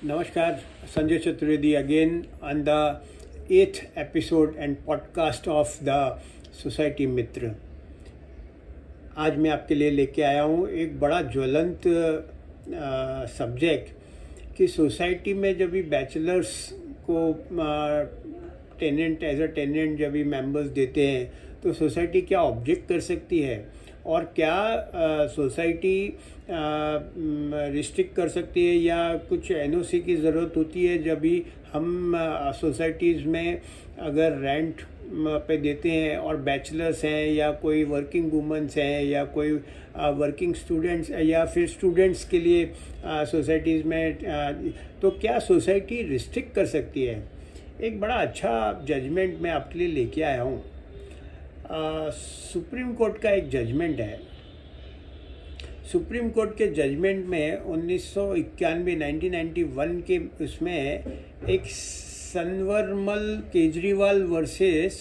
Namaskar, Sanjay Chaturvedi again on the 8th episode and podcast of the Society Mitra. आज मैं आपके लिए लेके आया हूँ एक बड़ा ज्वलंत सब्जेक्ट कि सोसाइटी में जब भी बैचलर्स को टेनेंट एज अ टेनेंट जब भी मेंबर्स देते हैं तो सोसाइटी क्या ऑब्जेक्ट कर सकती है और क्या सोसाइटी रिस्ट्रिक्ट कर सकती है या कुछ एनओसी की ज़रूरत होती है जब भी हम सोसाइटीज़ में अगर रेंट पे देते हैं और बैचलर्स हैं या कोई वर्किंग वुमेंस हैं या कोई वर्किंग स्टूडेंट्स या फिर स्टूडेंट्स के लिए सोसाइटीज़ में तो क्या सोसाइटी रिस्ट्रिक्ट कर सकती है। एक बड़ा अच्छा जजमेंट मैं आपके लिए लेके आया हूँ। सुप्रीम कोर्ट का एक जजमेंट है। सुप्रीम कोर्ट के जजमेंट में 1991 के उसमें एक सनवरमल केजरीवाल वर्सेस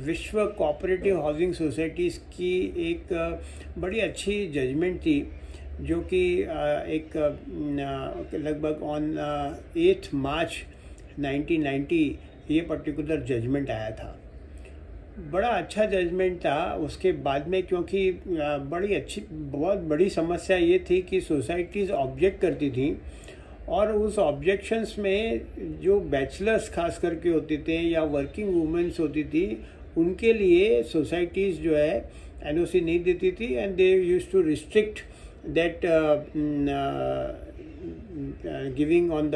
विश्व कोऑपरेटिव हाउसिंग सोसाइटीज़ की एक बड़ी अच्छी जजमेंट थी जो कि एक लगभग ऑन 8 मार्च 1990 ये पर्टिकुलर जजमेंट आया था। बड़ा अच्छा जजमेंट था। उसके बाद में क्योंकि बहुत बड़ी समस्या ये थी कि सोसाइटीज़ ऑब्जेक्ट करती थी और उस ऑब्जेक्शंस में जो बैचलर्स खास करके होते थे या वर्किंग वुमेन्स होती थी उनके लिए सोसाइटीज़ जो है एनओसी नहीं देती थी and they used to restrict that giving on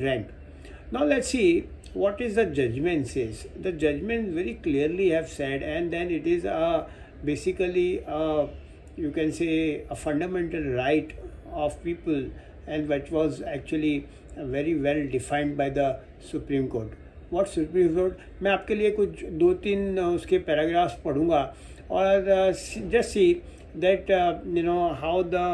rent. Now let's see what is the judgment says. The judgment very clearly have said, and then it is basically you can say a fundamental right of people, and which was actually very well defined by the Supreme Court. What Supreme Court? मैं आपके लिए कुछ 2-3 उसके paragraphs पढ़ूंगा और just see that how the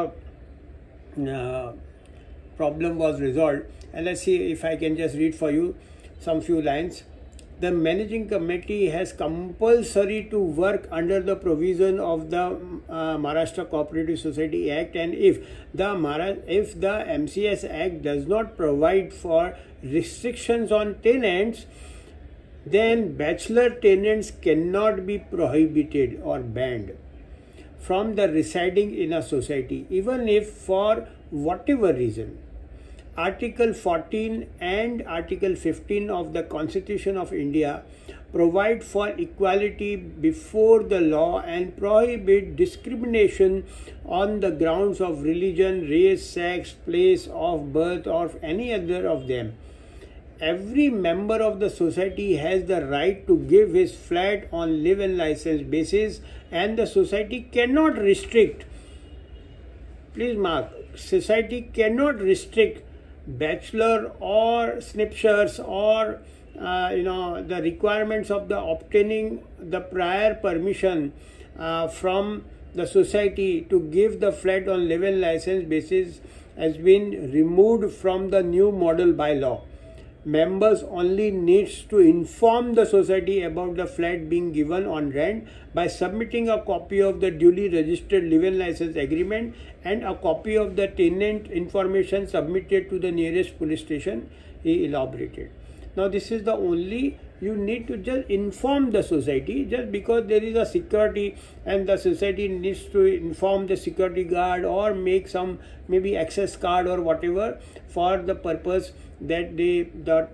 problem was resolved, and let's see if I can just read for you some few lines. The managing committee has compulsory to work under the provision of the Maharashtra Cooperative Society Act, and if the MCS Act does not provide for restrictions on tenants, then bachelor tenants cannot be prohibited or banned from the residing in a society, even if for whatever reason. Article 14 and Article 15 of the Constitution of India provide for equality before the law and prohibit discrimination on the grounds of religion, race, sex, place of birth, or any other of them. Every member of the society has the right to give his flat on live-in license basis, and the society cannot restrict, please mark, society cannot restrict bachelor or snipshers or the requirements of the obtaining the prior permission from the society to give the flat on live-in license basis has been removed from the new model bylaw. Members only needs to inform the society about the flat being given on rent by submitting a copy of the duly registered live-in license agreement and a copy of the tenant information submitted to the nearest police station, he elaborated. Now this is the only, you need to just inform the society just because there is a security and the society needs to inform the security guard or make some maybe access card or whatever for the purpose that the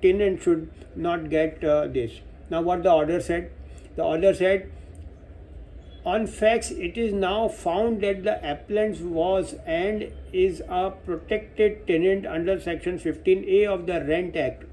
tenant should not get this. Now what the order said? The order said, on facts, it is now found that the appellant was and is a protected tenant under Section 15A of the Rent Act.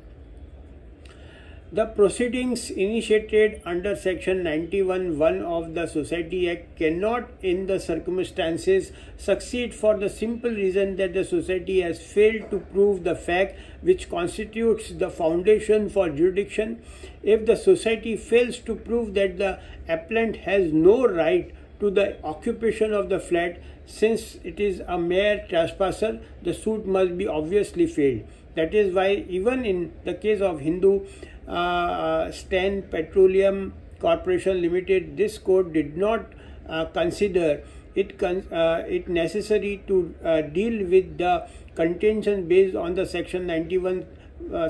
The proceedings initiated under Section 91(1) of the Society Act cannot in the circumstances succeed for the simple reason that the society has failed to prove the fact which constitutes the foundation for jurisdiction. If the society fails to prove that the appellant has no right to the occupation of the flat, since it is a mere trespasser, the suit must be obviously failed. That is why even in the case of Hindu Stan Petroleum Corporation Limited, this court did not consider it necessary to deal with the contention based on the section 91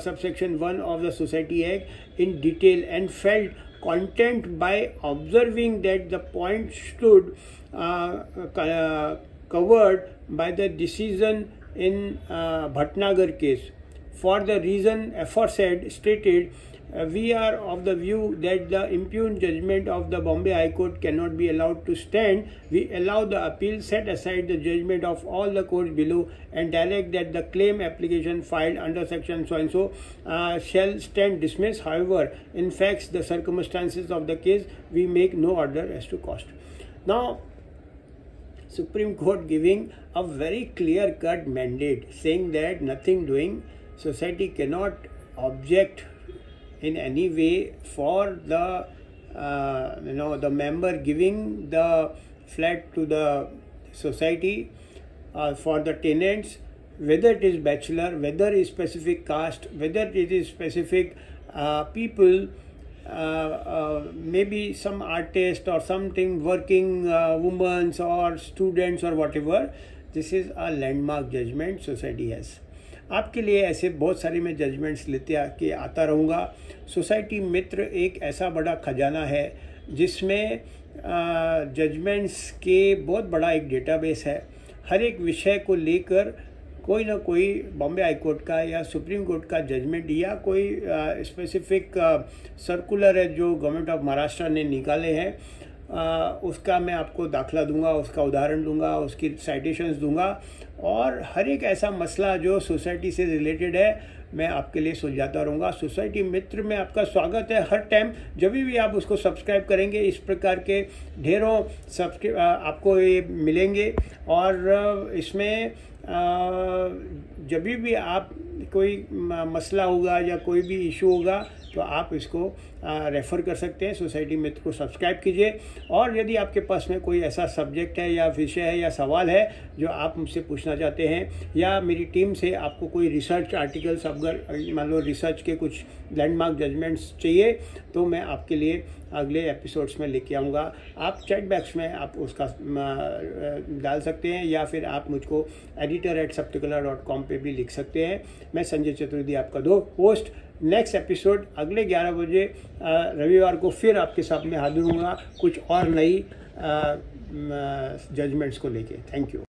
subsection 1 of the Society Act in detail, and felt content by observing that the point stood covered by the decision in Bhatnagar case. For the reason aforesaid stated, we are of the view that the impugned judgment of the Bombay High Court cannot be allowed to stand. We allow the appeal, set aside the judgment of all the courts below, and direct that the claim application filed under section so and so shall stand dismissed. However, in facts, the circumstances of the case, we make no order as to cost. Now, Supreme Court giving a very clear-cut mandate saying that nothing doing, society cannot object in any way for the the member giving the flat to the society for the tenants, whether it is bachelor, whether it is specific caste, whether it is specific people, maybe some artist or something, working women or students or whatever. This is a landmark judgment society has. आपके लिए ऐसे बहुत सारे मैं judgements लेते आके आता रहूँगा. सोसाइटी मित्र एक ऐसा बड़ा खजाना है जिसमें जजमेंट्स के बहुत बड़ा एक डेटाबेस है. हर एक विषय को लेकर कोई ना कोई बॉम्बे हाई कोर्ट का या सुप्रीम कोर्ट का जजमेंट या कोई स्पेसिफिक सर्कुलर है जो गवर्नमेंट ऑफ महाराष्ट्र ने निकाले हैं, उसका मैं आपको दाखला दूंगा, उसका उदाहरण दूंगा, उसकी साइटेशंस दूंगा, और हर एक ऐसा मसला जो सोसाइटी से रिलेटेड है मैं आपके लिए सुलझाता रहूँगा. सोसाइटी मित्र में आपका स्वागत है हर टाइम. जब भी आप उसको सब्सक्राइब करेंगे इस प्रकार के ढेरों आपको ये मिलेंगे, और इसमें जब भी आप कोई मसला होगा या कोई भी इशू होगा तो आप इसको रेफ़र कर सकते हैं. सोसाइटी मित्र को सब्सक्राइब कीजिए, और यदि आपके पास में कोई ऐसा सब्जेक्ट है या विषय है या सवाल है जो आप मुझसे पूछना चाहते हैं, या मेरी टीम से आपको कोई रिसर्च आर्टिकल्स, अगर मान लो रिसर्च के कुछ लैंडमार्क जजमेंट्स चाहिए, तो मैं आपके लिए अगले एपिसोड्स में लेके आऊँगा. आप चैट बॉक्स में आप उसका डाल सकते हैं, या फिर आप मुझको editor@saptakala.com पे भी लिख सकते हैं. मैं संजय चतुर्वेदी आपका होस्ट. नेक्स्ट एपिसोड अगले 11 बजे रविवार को फिर आपके साथ में हाजिर होऊंगा कुछ और नई जजमेंट्स को लेके. Thank you.